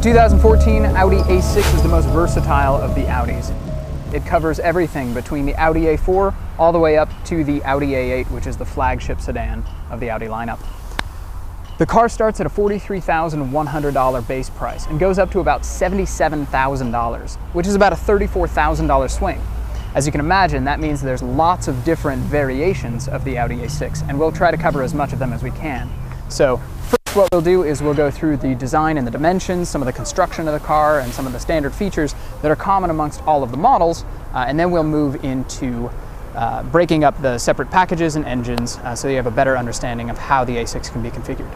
The 2014 Audi A6 is the most versatile of the Audis. It covers everything between the Audi A4 all the way up to the Audi A8, which is the flagship sedan of the Audi lineup. The car starts at a $43,100 base price and goes up to about $77,000, which is about a $34,000 swing. As you can imagine, that means there's lots of different variations of the Audi A6, and we'll try to cover as much of them as we can. So first what we'll do is we'll go through the design and the dimensions, some of the construction of the car, and some of the standard features that are common amongst all of the models, and then we'll move into breaking up the separate packages and engines so you have a better understanding of how the A6 can be configured.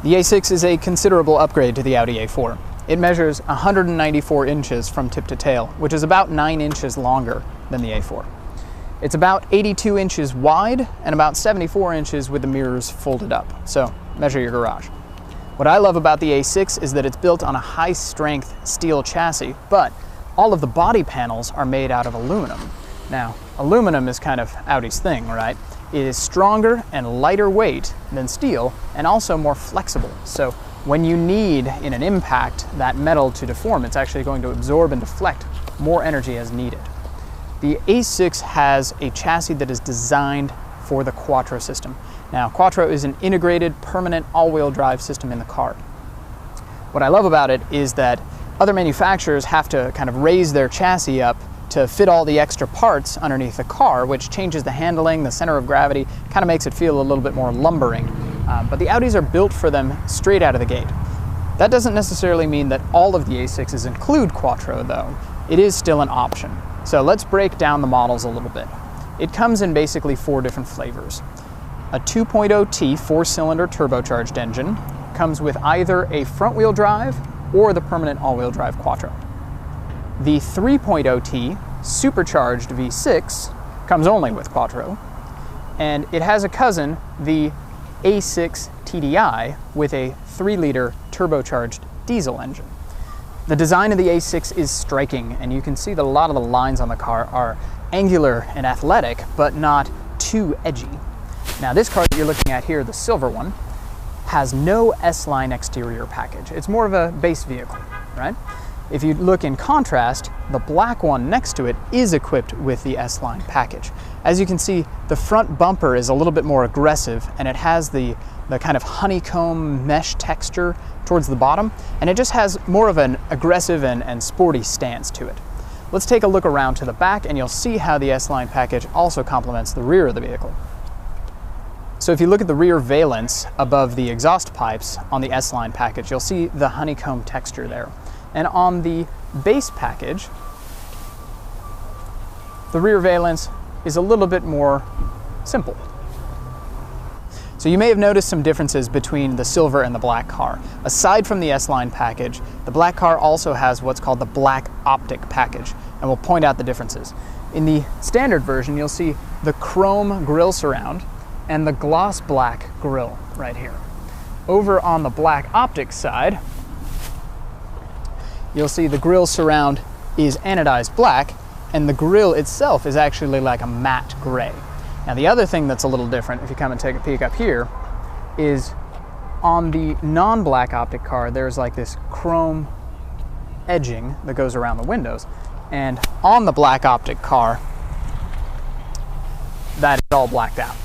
The A6 is a considerable upgrade to the Audi A4. It measures 194 inches from tip to tail, which is about 9 inches longer than the A4. It's about 82 inches wide and about 74 inches with the mirrors folded up, so measure your garage. What I love about the A6 is that it's built on a high-strength steel chassis, but all of the body panels are made out of aluminum. Now, aluminum is kind of Audi's thing, right? It is stronger and lighter weight than steel and also more flexible. So when you need, in an impact, that metal to deform, it's actually going to absorb and deflect more energy as needed. The A6 has a chassis that is designed for the Quattro system. Now, Quattro is an integrated, permanent all-wheel drive system in the car. What I love about it is that other manufacturers have to kind of raise their chassis up to fit all the extra parts underneath the car, which changes the handling, the center of gravity, kind of makes it feel a little bit more lumbering. But the Audis are built for them straight out of the gate. That doesn't necessarily mean that all of the A6s include Quattro, though. It is still an option. So let's break down the models a little bit. It comes in basically 4 different flavors. A 2.0T 4-cylinder turbocharged engine comes with either a front-wheel drive or the permanent all-wheel drive Quattro. The 3.0T supercharged V6 comes only with Quattro, and it has a cousin, the A6 TDI, with a 3-liter turbocharged diesel engine. The design of the A6 is striking, and you can see that a lot of the lines on the car are angular and athletic, but not too edgy. Now, this car that you're looking at here, the silver one, has no S-Line exterior package. It's more of a base vehicle, right? If you look in contrast, the black one next to it is equipped with the S-Line package. As you can see, the front bumper is a little bit more aggressive, and it has the kind of honeycomb mesh texture towards the bottom, and it just has more of an aggressive and sporty stance to it. Let's take a look around to the back, and you'll see how the S-Line package also complements the rear of the vehicle. So if you look at the rear valence above the exhaust pipes on the S-Line package, you'll see the honeycomb texture there. And on the base package, the rear valence is a little bit more simple. So you may have noticed some differences between the silver and the black car. Aside from the S-Line package, the black car also has what's called the black optic package, and we'll point out the differences. In the standard version, you'll see the chrome grille surround and the gloss black grille right here. Over on the black optic side, you'll see the grille surround is anodized black, and the grille itself is actually like a matte gray. Now, the other thing that's a little different, if you come and take a peek up here, is on the non-black optic car, there's like this chrome edging that goes around the windows. And on the black optic car, that is all blacked out.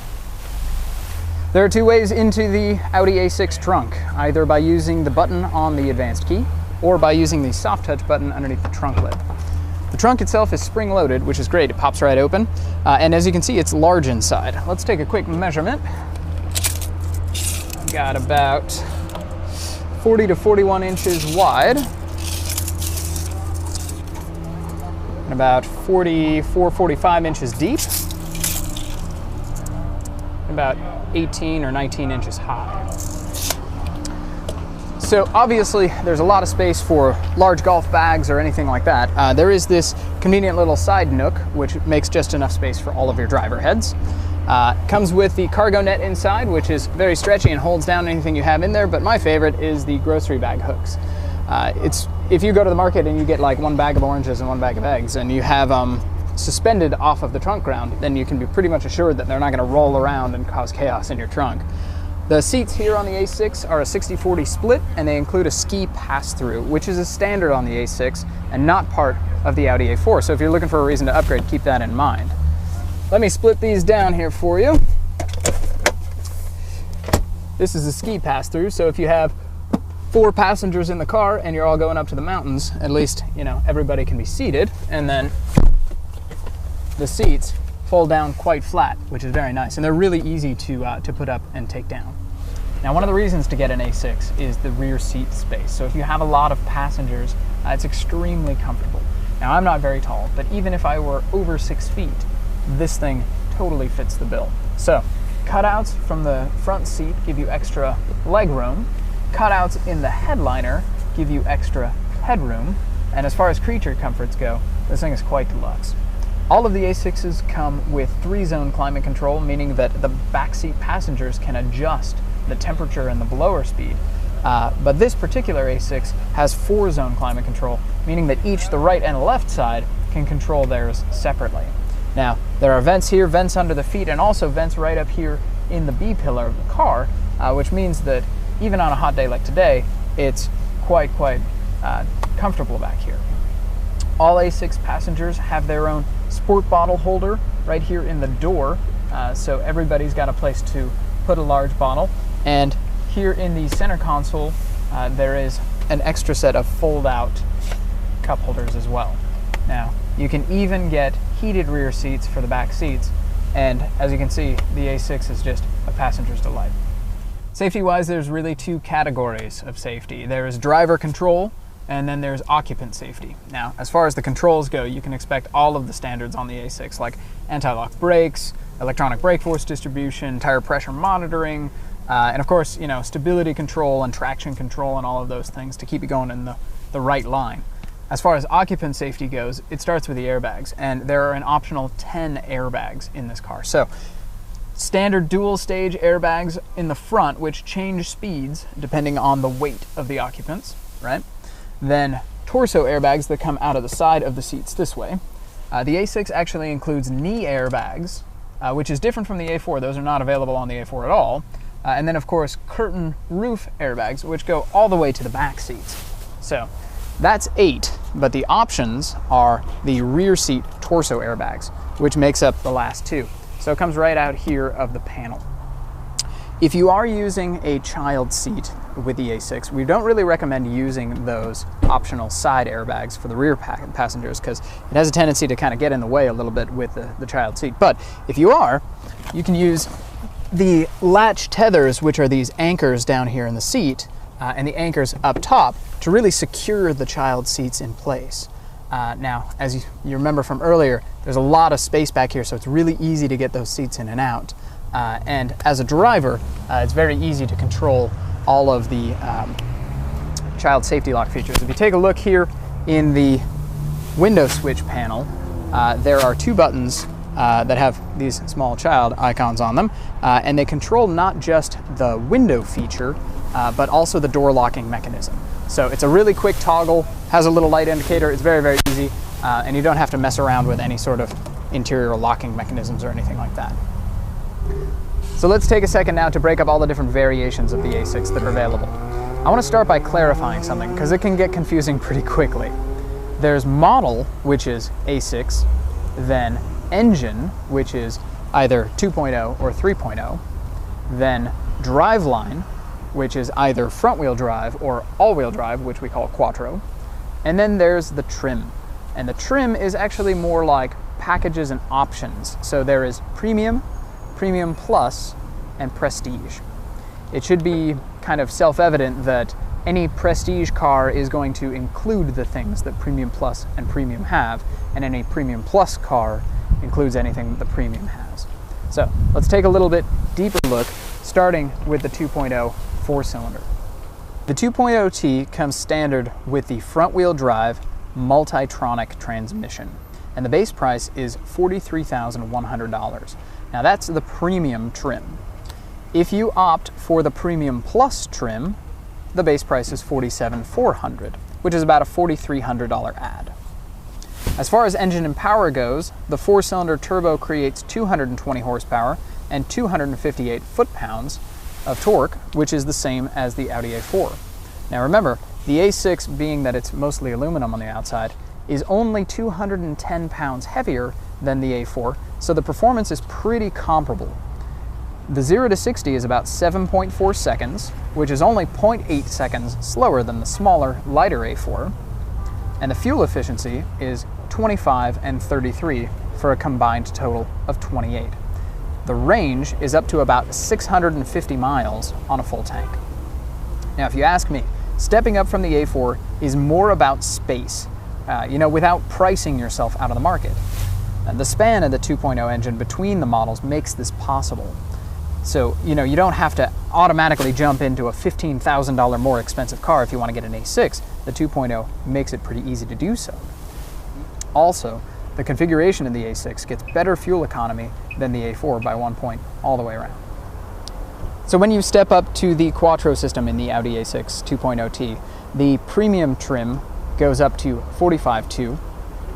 There are 2 ways into the Audi A6 trunk, either by using the button on the advanced key or by using the soft touch button underneath the trunk lid. The trunk itself is spring-loaded, which is great. It pops right open, and as you can see, it's large inside. Let's take a quick measurement. I've got about 40 to 41 inches wide, and about 44, 45 inches deep, about 18 or 19 inches high. So obviously there's a lot of space for large golf bags or anything like that. There is this convenient little side nook which makes just enough space for all of your driver heads. Comes with the cargo net inside, which is very stretchy and holds down anything you have in there, but my favorite is the grocery bag hooks. If you go to the market and you get like 1 bag of oranges and 1 bag of eggs and you have suspended off of the trunk ground, then you can be pretty much assured that they're not going to roll around and cause chaos in your trunk. The seats here on the A6 are a 60/40 split, and they include a ski pass-through, which is a standard on the A6 and not part of the Audi A4. So if you're looking for a reason to upgrade, keep that in mind. Let me split these down here for you. This is a ski pass-through, so if you have 4 passengers in the car and you're all going up to the mountains, at least, you know, everybody can be seated, and then the seats fold down quite flat, which is very nice, and they're really easy to put up and take down. Now, one of the reasons to get an A6 is the rear seat space. So if you have a lot of passengers, it's extremely comfortable. Now, I'm not very tall, but even if I were over 6 feet, this thing totally fits the bill. So cutouts from the front seat give you extra leg room. Cutouts in the headliner give you extra headroom. And as far as creature comforts go, this thing is quite deluxe. All of the A6s come with 3-zone climate control, meaning that the backseat passengers can adjust the temperature and the blower speed. But this particular A6 has 4-zone climate control, meaning that each, the right and left side, can control theirs separately. Now, there are vents here, vents under the feet, and also vents right up here in the B-pillar of the car, which means that even on a hot day like today, it's quite comfortable back here. All A6 passengers have their own sport bottle holder right here in the door, so everybody's got a place to put a large bottle. And here in the center console, there is an extra set of fold-out cup holders as well. Now, you can even get heated rear seats for the back seats, and as you can see, the A6 is just a passenger's delight. Safety-wise, there's really 2 categories of safety. There is driver control, and then there's occupant safety. Now, as far as the controls go, you can expect all of the standards on the A6, like anti-lock brakes, electronic brake force distribution, tire pressure monitoring, and of course, you know, stability control and traction control and all of those things to keep you going in the right line. As far as occupant safety goes, it starts with the airbags, and there are an optional 10 airbags in this car. So, standard dual stage airbags in the front, which change speeds depending on the weight of the occupants, right? Then torso airbags that come out of the side of the seats this way. The A6 actually includes knee airbags, which is different from the A4. Those are not available on the A4 at all. And then, of course, curtain roof airbags, which go all the way to the back seats. So that's 8, but the options are the rear seat torso airbags, which makes up the last 2. So it comes right out here of the panel. If you are using a child seat with the A6, we don't really recommend using those optional side airbags for the rear passengers, because it has a tendency to kind of get in the way a little bit with the child seat. But if you are, you can use the latch tethers, which are these anchors down here in the seat, and the anchors up top to really secure the child seats in place. Now, as you remember from earlier, there's a lot of space back here, so it's really easy to get those seats in and out. And as a driver, it's very easy to control all of the child safety lock features. If you take a look here in the window switch panel, there are 2 buttons that have these small child icons on them, and they control not just the window feature, but also the door locking mechanism. So it's a really quick toggle, has a little light indicator, it's very easy, and you don't have to mess around with any sort of interior locking mechanisms or anything like that. So let's take a second now to break up all the different variations of the A6 that are available. I want to start by clarifying something, because it can get confusing pretty quickly. There's model, which is A6, then engine, which is either 2.0 or 3.0, then driveline, which is either front-wheel drive or all-wheel drive, which we call Quattro, and then there's the trim. And the trim is actually more like packages and options. So there is Premium, Premium Plus, and Prestige. It should be kind of self-evident that any Prestige car is going to include the things that Premium Plus and Premium have, and any Premium Plus car includes anything that the Premium has. So let's take a little bit deeper look, starting with the 2.0 4-cylinder. The 2.0T comes standard with the front-wheel drive Multitronic transmission, and the base price is $43,100. Now that's the premium trim. If you opt for the Premium Plus trim, the base price is $47,400, which is about a $4,300 add. As far as engine and power goes, the 4-cylinder turbo creates 220 horsepower and 258 foot-pounds, of torque, which is the same as the Audi A4. Now remember, the A6, being that it's mostly aluminum on the outside, is only 210 pounds heavier than the A4, so the performance is pretty comparable. The 0 to 60 is about 7.4 seconds, which is only 0.8 seconds slower than the smaller, lighter A4, and the fuel efficiency is 25 and 33 for a combined total of 28. The range is up to about 650 miles on a full tank. Now, if you ask me, stepping up from the A4 is more about space, without pricing yourself out of the market. And the span of the 2.0 engine between the models makes this possible. So, you don't have to automatically jump into a $15,000 more expensive car if you want to get an A6. The 2.0 makes it pretty easy to do so. Also, the configuration of the A6 gets better fuel economy than the A4 by 1 point all the way around. So when you step up to the Quattro system in the Audi A6 2.0T, the premium trim goes up to 45.2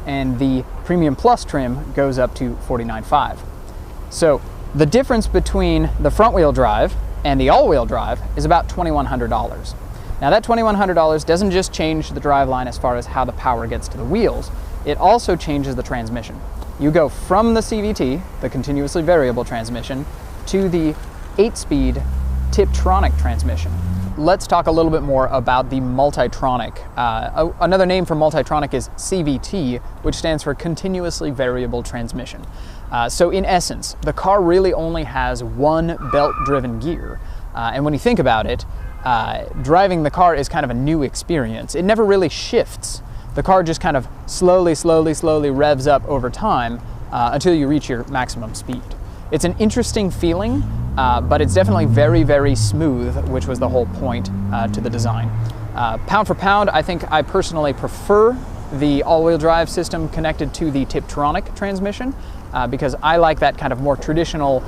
and the premium plus trim goes up to 49.5. So the difference between the front wheel drive and the all-wheel drive is about $2,100. Now that $2,100 doesn't just change the driveline as far as how the power gets to the wheels, it also changes the transmission. You go from the CVT, the continuously variable transmission, to the 8-speed Tiptronic transmission. Let's talk a little bit more about the Multitronic. Another name for Multitronic is CVT, which stands for Continuously Variable Transmission. So in essence, the car really only has one belt-driven gear. And when you think about it, driving the car is kind of a new experience. It never really shifts. The car just kind of slowly revs up over time until you reach your maximum speed. It's an interesting feeling, but it's definitely very smooth, which was the whole point to the design. Pound for pound, I think I personally prefer the all-wheel drive system connected to the Tiptronic transmission because I like that kind of more traditional,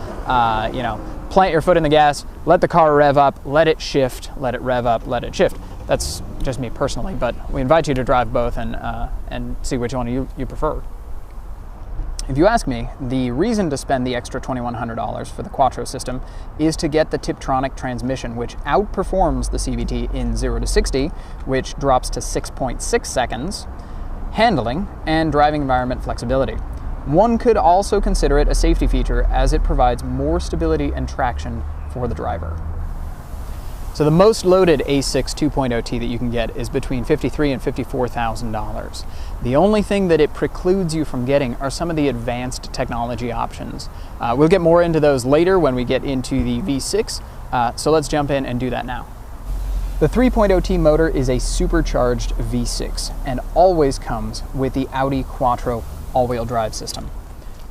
plant your foot in the gas, let the car rev up, let it shift, let it rev up, let it shift. That's just me personally, but we invite you to drive both and see which one you prefer. If you ask me, the reason to spend the extra $2,100 for the Quattro system is to get the Tiptronic transmission, which outperforms the CVT in 0 to 60, which drops to 6.6 seconds, handling, and driving environment flexibility. One could also consider it a safety feature as it provides more stability and traction for the driver. So the most loaded A6 2.0T that you can get is between $53,000 and $54,000. The only thing that it precludes you from getting are some of the advanced technology options. We'll get more into those later when we get into the V6, so let's jump in and do that now. The 3.0T motor is a supercharged V6 and always comes with the Audi Quattro all-wheel drive system.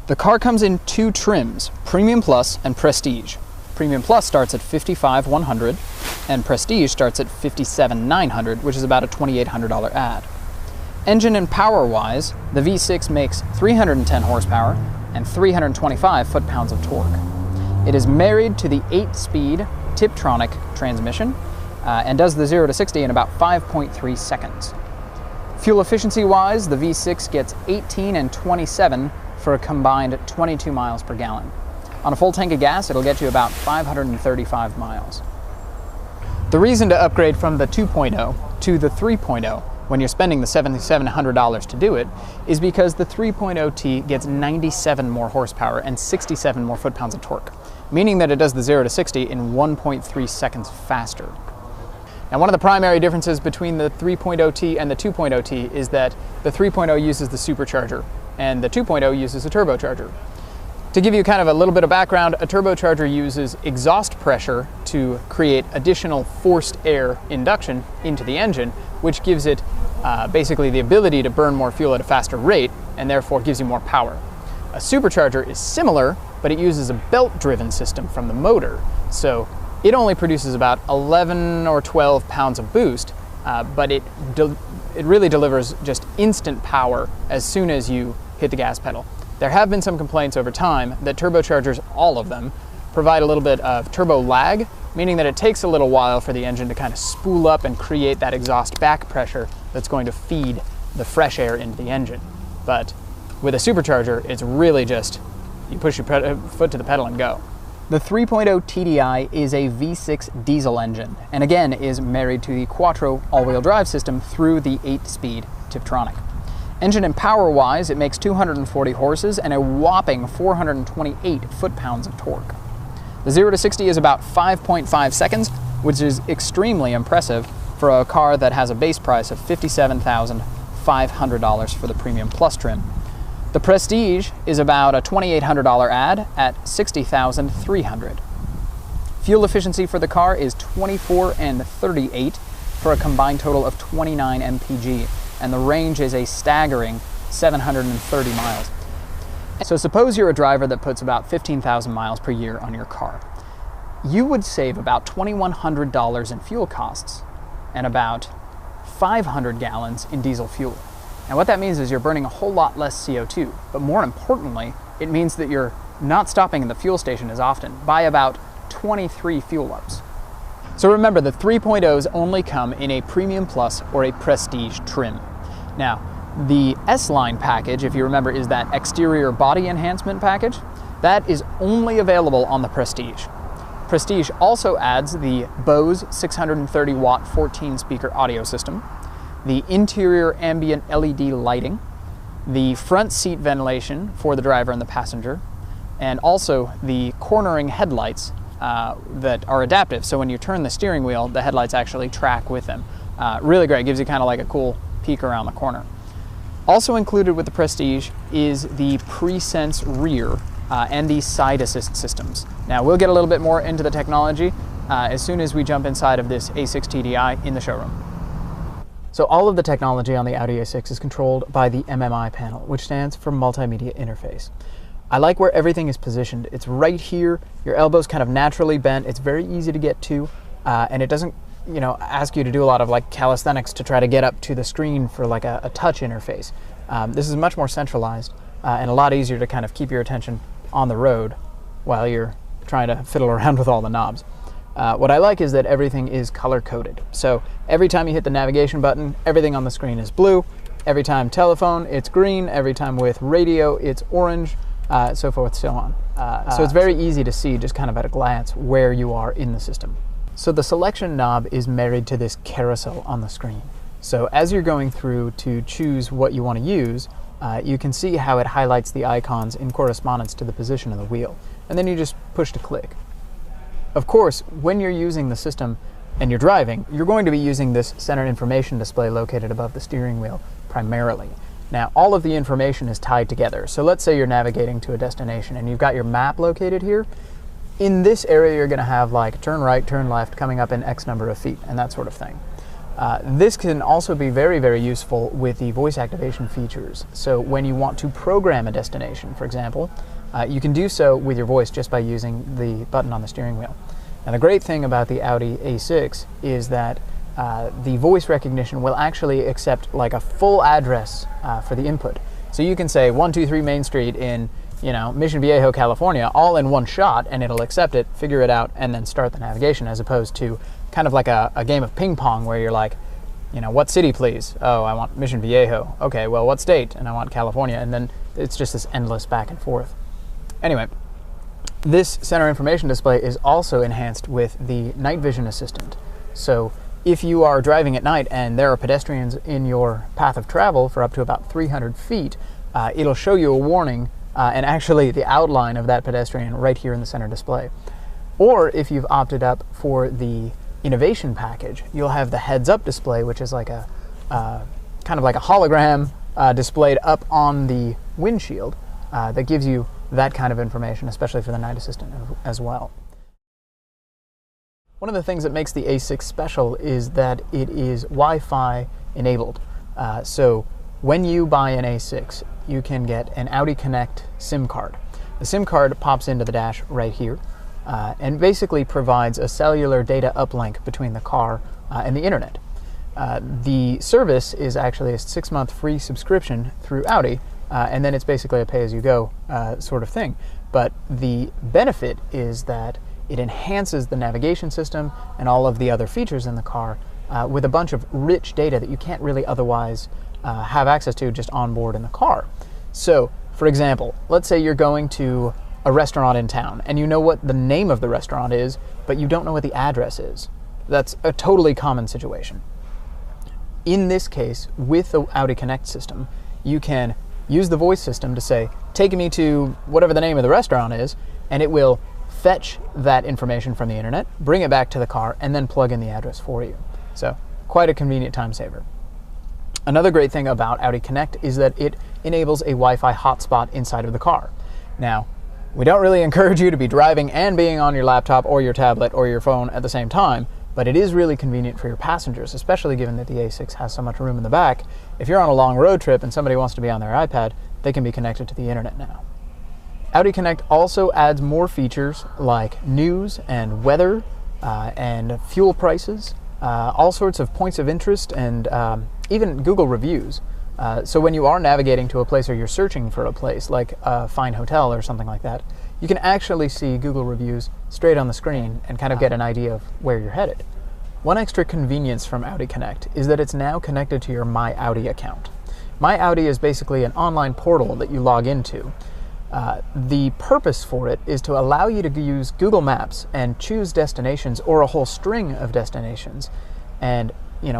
The car comes in two trims, Premium Plus and Prestige. Premium Plus starts at $55,100 and Prestige starts at $57,900, which is about a $2,800 add. Engine and power-wise, the V6 makes 310 horsepower and 325 foot-pounds of torque. It is married to the 8-speed Tiptronic transmission and does the 0 to 60 in about 5.3 seconds. Fuel efficiency-wise, the V6 gets 18 and 27 for a combined 22 miles per gallon. On a full tank of gas, it'll get you about 535 miles. The reason to upgrade from the 2.0 to the 3.0 when you're spending the $7,700 to do it is because the 3.0T gets 97 more horsepower and 67 more foot-pounds of torque, meaning that it does the 0 to 60 in 1.3 seconds faster. Now, one of the primary differences between the 3.0T and the 2.0T is that the 3.0 uses the supercharger and the 2.0 uses a turbocharger. To give you kind of a little bit of background, a turbocharger uses exhaust pressure to create additional forced air induction into the engine, which gives it basically the ability to burn more fuel at a faster rate and therefore gives you more power. A supercharger is similar, but it uses a belt-driven system from the motor, so it only produces about 11 or 12 pounds of boost, but it really delivers just instant power as soon as you hit the gas pedal. There have been some complaints over time that turbochargers, all of them, provide a little bit of turbo lag, meaning that it takes a little while for the engine to kind of spool up and create that exhaust back pressure that's going to feed the fresh air into the engine. But with a supercharger, it's really just, you push your foot to the pedal and go. The 3.0 TDI is a V6 diesel engine, and again is married to the Quattro all-wheel drive system through the 8-speed Tiptronic. Engine and power-wise, it makes 240 horses and a whopping 428 foot-pounds of torque. The 0 to 60 is about 5.5 seconds, which is extremely impressive for a car that has a base price of $57,500 for the Premium Plus trim. The Prestige is about a $2,800 ad at $60,300. Fuel efficiency for the car is 24 and 38 for a combined total of 29 mpg, and the range is a staggering 730 miles. So suppose you're a driver that puts about 15,000 miles per year on your car. You would save about $2,100 in fuel costs and about 500 gallons in diesel fuel. And what that means is you're burning a whole lot less CO2, but more importantly, it means that you're not stopping in the fuel station as often, by about 23 fuel ups. So remember, the 3.0s only come in a Premium Plus or a Prestige trim. Now, the S-Line package, if you remember, is that exterior body enhancement package. That is only available on the Prestige. Prestige also adds the Bose 630 watt 14 speaker audio system, the interior ambient LED lighting, the front seat ventilation for the driver and the passenger, and also the cornering headlights that are adaptive. So when you turn the steering wheel, the headlights actually track with them. Really great, gives you kind of like a cool peek around the corner. Also included with the Prestige is the pre-sense rear and the side assist systems. Now we'll get a little bit more into the technology as soon as we jump inside of this A6 TDI in the showroom. So all of the technology on the Audi A6 is controlled by the MMI panel, which stands for Multimedia Interface. I like where everything is positioned. It's right here, your elbow's kind of naturally bent, it's very easy to get to, and it doesn't, you know, ask you to do a lot of like calisthenics to try to get up to the screen for like a touch interface. This is much more centralized and a lot easier to kind of keep your attention on the road while you're trying to fiddle around with all the knobs. What I like is that everything is color-coded. So every time you hit the navigation button, everything on the screen is blue. Every time telephone, it's green. Every time with radio, it's orange, so forth, so on. So it's very easy to see just kind of at a glance where you are in the system. So the selection knob is married to this carousel on the screen. So as you're going through to choose what you want to use, you can see how it highlights the icons in correspondence to the position of the wheel. And then you just push to click. Of course, when you're using the system and you're driving, you're going to be using this center information display located above the steering wheel primarily. Now, all of the information is tied together. So let's say you're navigating to a destination and you've got your map located here. In this area, you're going to have like turn right, turn left, coming up in X number of feet, and that sort of thing. This can also be very, very useful with the voice activation features. So when you want to program a destination, for example, you can do so with your voice just by using the button on the steering wheel. And the great thing about the Audi A6 is that the voice recognition will actually accept like a full address for the input. So you can say 123 Main Street in, you know, Mission Viejo, California, all in one shot, and it'll accept it, figure it out, and then start the navigation, as opposed to kind of like a game of ping pong where you're like, you know, what city please? Oh, I want Mission Viejo. Okay, well, what state? And I want California. And then it's just this endless back and forth. Anyway, this center information display is also enhanced with the night vision assistant. So if you are driving at night and there are pedestrians in your path of travel for up to about 300 feet, it'll show you a warning and actually the outline of that pedestrian right here in the center display. Or if you've opted up for the innovation package, you'll have the heads-up display, which is like a kind of like a hologram displayed up on the windshield that gives you that kind of information, especially for the night assistant as well. One of the things that makes the A6 special is that it is Wi-Fi enabled. So when you buy an A6, you can get an Audi Connect SIM card. The SIM card pops into the dash right here and basically provides a cellular data uplink between the car and the internet. The service is actually a 6-month free subscription through Audi, and then it's basically a pay-as-you-go sort of thing. But the benefit is that it enhances the navigation system and all of the other features in the car with a bunch of rich data that you can't really otherwise have access to just on board in the car. So, for example, let's say you're going to a restaurant in town and you know what the name of the restaurant is, but you don't know what the address is. That's a totally common situation. In this case, with the Audi Connect system, you can use the voice system to say, take me to whatever the name of the restaurant is, and it will fetch that information from the internet, bring it back to the car, and then plug in the address for you. So quite a convenient time saver. Another great thing about Audi Connect is that it enables a Wi-Fi hotspot inside of the car. Now, we don't really encourage you to be driving and being on your laptop or your tablet or your phone at the same time, but it is really convenient for your passengers, especially given that the A6 has so much room in the back. If you're on a long road trip and somebody wants to be on their iPad, they can be connected to the internet now. Audi Connect also adds more features like news and weather and fuel prices, all sorts of points of interest, and even Google reviews. So when you are navigating to a place or you're searching for a place, like a fine hotel or something like that, you can actually see Google reviews straight on the screen and kind of get an idea of where you're headed. One extra convenience from Audi Connect is that it's now connected to your My Audi account. My Audi is basically an online portal that you log into. The purpose for it is to allow you to use Google Maps and choose destinations or a whole string of destinations and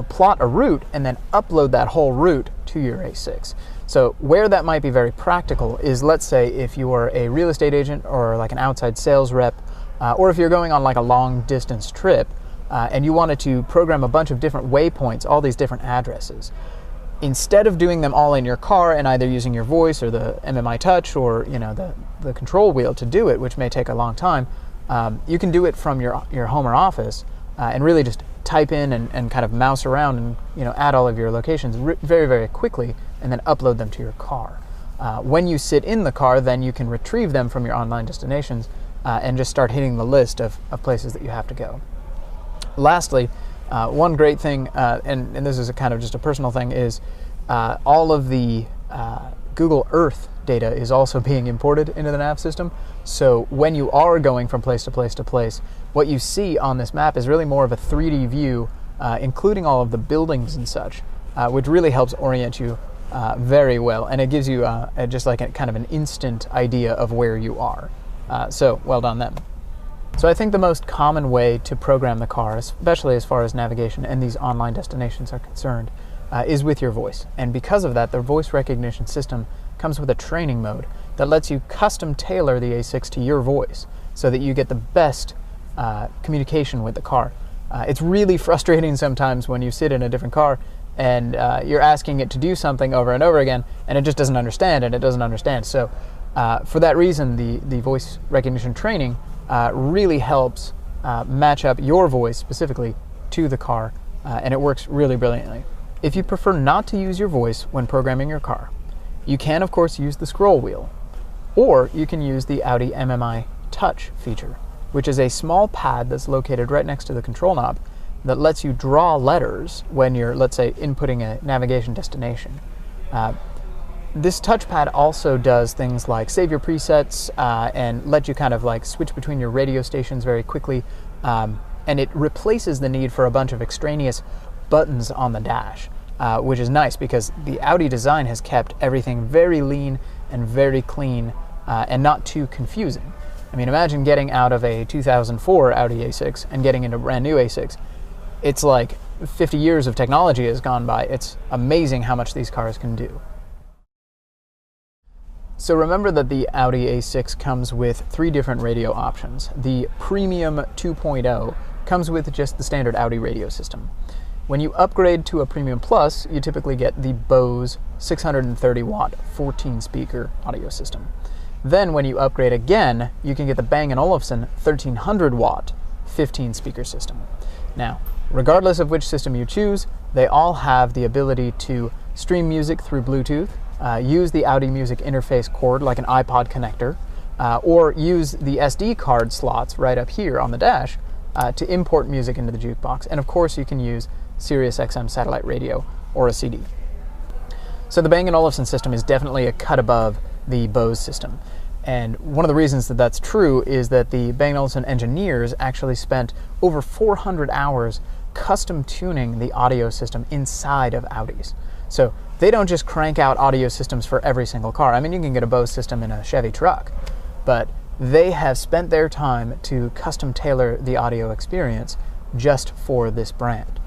plot a route and then upload that whole route to your A6. So where that might be very practical is, let's say if you are a real estate agent or like an outside sales rep, or if you're going on like a long distance trip and you wanted to program a bunch of different waypoints, all these different addresses. Instead of doing them all in your car and either using your voice or the MMI Touch or the control wheel to do it, which may take a long time, you can do it from your home or office and really just type in and kind of mouse around and add all of your locations very, very quickly and then upload them to your car. When you sit in the car, then you can retrieve them from your online destinations and just start hitting the list of places that you have to go. Lastly, one great thing, and this is a kind of just a personal thing, is all of the Google Earth data is also being imported into the nav system. So when you are going from place to place to place, what you see on this map is really more of a 3D view, including all of the buildings and such, which really helps orient you very well, and it gives you just like a kind of an instant idea of where you are. So well done them. So I think the most common way to program the car, especially as far as navigation and these online destinations are concerned, is with your voice. And because of that, the voice recognition system comes with a training mode that lets you custom tailor the A6 to your voice so that you get the best communication with the car. It's really frustrating sometimes when you sit in a different car and you're asking it to do something over and over again and it just doesn't understand and it doesn't understand. So for that reason, the voice recognition training really helps match up your voice specifically to the car, and it works really brilliantly. If you prefer not to use your voice when programming your car, you can of course use the scroll wheel, or you can use the Audi MMI Touch feature, which is a small pad that's located right next to the control knob that lets you draw letters when you're, let's say, inputting a navigation destination. This touchpad also does things like save your presets and let you kind of like switch between your radio stations very quickly, and it replaces the need for a bunch of extraneous buttons on the dash, which is nice because the Audi design has kept everything very lean and very clean and not too confusing. I mean, imagine getting out of a 2004 Audi A6 and getting into a brand new A6. It's like 50 years of technology has gone by. It's amazing how much these cars can do. So remember that the Audi A6 comes with 3 different radio options. The Premium 2.0 comes with just the standard Audi radio system. When you upgrade to a Premium Plus, you typically get the Bose 630 watt 14 speaker audio system. Then when you upgrade again, you can get the Bang & Olufsen 1300 watt 15 speaker system. Now, regardless of which system you choose, they all have the ability to stream music through Bluetooth, use the Audi Music interface cord like an iPod connector, or use the SD card slots right up here on the dash to import music into the jukebox. And of course you can use Sirius XM satellite radio or a CD. So the Bang & Olufsen system is definitely a cut above the Bose system. And one of the reasons that that's true is that the Bang & Olufsen engineers actually spent over 400 hours custom tuning the audio system inside of Audis. So they don't just crank out audio systems for every single car. I mean, you can get a Bose system in a Chevy truck, but they have spent their time to custom tailor the audio experience just for this brand.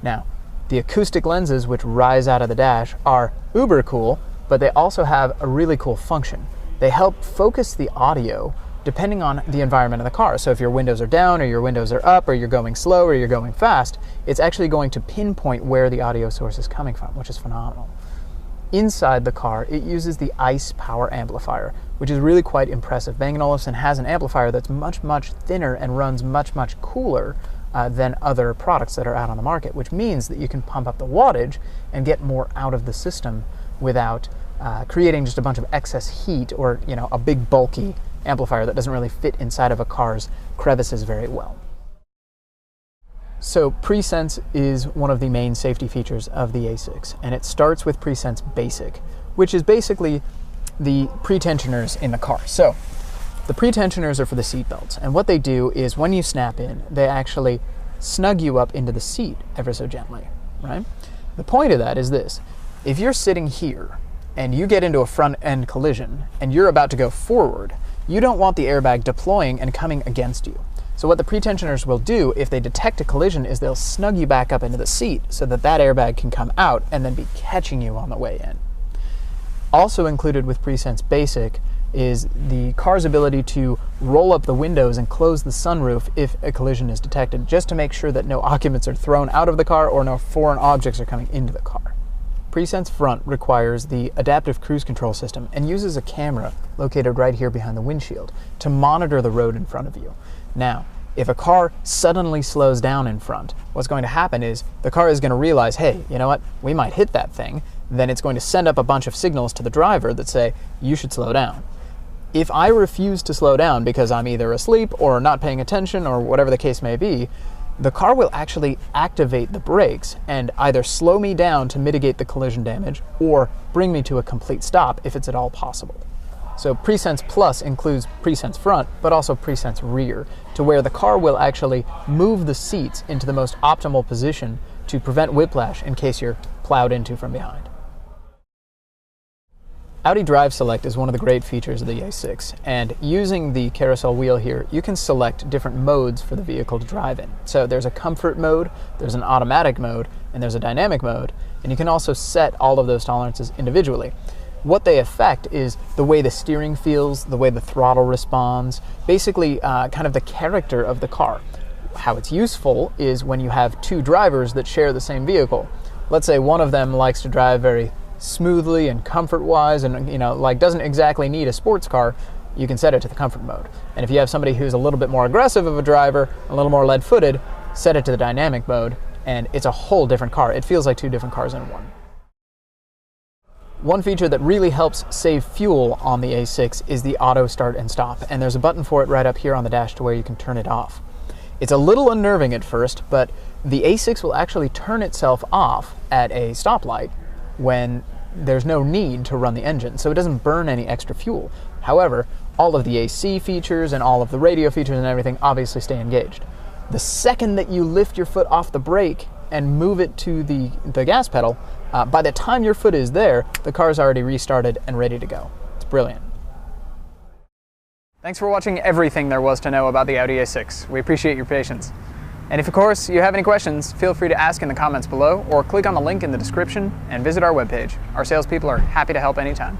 Now, the acoustic lenses which rise out of the dash are uber cool, but they also have a really cool function. They help focus the audio depending on the environment of the car. So if your windows are down, or your windows are up, or you're going slow, or you're going fast, it's actually going to pinpoint where the audio source is coming from, which is phenomenal. Inside the car, it uses the ICE power amplifier, which is really quite impressive. Bang & Olufsen has an amplifier that's much, much thinner and runs much, much cooler than other products that are out on the market, which means that you can pump up the wattage and get more out of the system without creating just a bunch of excess heat, or a big bulky amplifier that doesn't really fit inside of a car's crevices very well. So PreSense is one of the main safety features of the A6, and it starts with PreSense Basic, which is basically the pretensioners in the car. So the pretensioners are for the seat belts, and what they do is when you snap in, they actually snug you up into the seat ever so gently, right? The point of that is this: if you're sitting here and you get into a front end collision and you're about to go forward, you don't want the airbag deploying and coming against you. So what the pretensioners will do if they detect a collision is they'll snug you back up into the seat so that that airbag can come out and then be catching you on the way in. Also included with PreSense Basic is the car's ability to roll up the windows and close the sunroof if a collision is detected, just to make sure that no occupants are thrown out of the car or no foreign objects are coming into the car. PreSense Front requires the adaptive cruise control system and uses a camera located right here behind the windshield to monitor the road in front of you. Now, if a car suddenly slows down in front, what's going to happen is the car is going to realize, hey, you know what, we might hit that thing. Then it's going to send up a bunch of signals to the driver that say, you should slow down. If I refuse to slow down because I'm either asleep or not paying attention or whatever the case may be, the car will actually activate the brakes and either slow me down to mitigate the collision damage or bring me to a complete stop if it's at all possible. So PreSense Plus includes PreSense Front, but also PreSense Rear, to where the car will actually move the seats into the most optimal position to prevent whiplash in case you're plowed into from behind. Audi Drive Select is one of the great features of the A6, and using the carousel wheel here, you can select different modes for the vehicle to drive in. So there's a comfort mode, there's an automatic mode, and there's a dynamic mode, and you can also set all of those tolerances individually. What they affect is the way the steering feels, the way the throttle responds, basically kind of the character of the car. How it's useful is when you have two drivers that share the same vehicle. Let's say one of them likes to drive very smoothly and comfort-wise and doesn't exactly need a sports car, you can set it to the comfort mode. And if you have somebody who's a little bit more aggressive of a driver, a little more lead-footed, set it to the dynamic mode, and it's a whole different car. It feels like two different cars in one. One feature that really helps save fuel on the A6 is the auto start and stop, and there's a button for it right up here on the dash to where you can turn it off. It's a little unnerving at first, but the A6 will actually turn itself off at a stoplight when there's no need to run the engine, so it doesn't burn any extra fuel. However, all of the AC features and all of the radio features and everything obviously stay engaged. The second that you lift your foot off the brake and move it to the gas pedal, by the time your foot is there, the car's already restarted and ready to go. It's brilliant. Thanks for watching everything there was to know about the Audi A6. We appreciate your patience. And if, of course, you have any questions, feel free to ask in the comments below or click on the link in the description and visit our webpage. Our salespeople are happy to help anytime.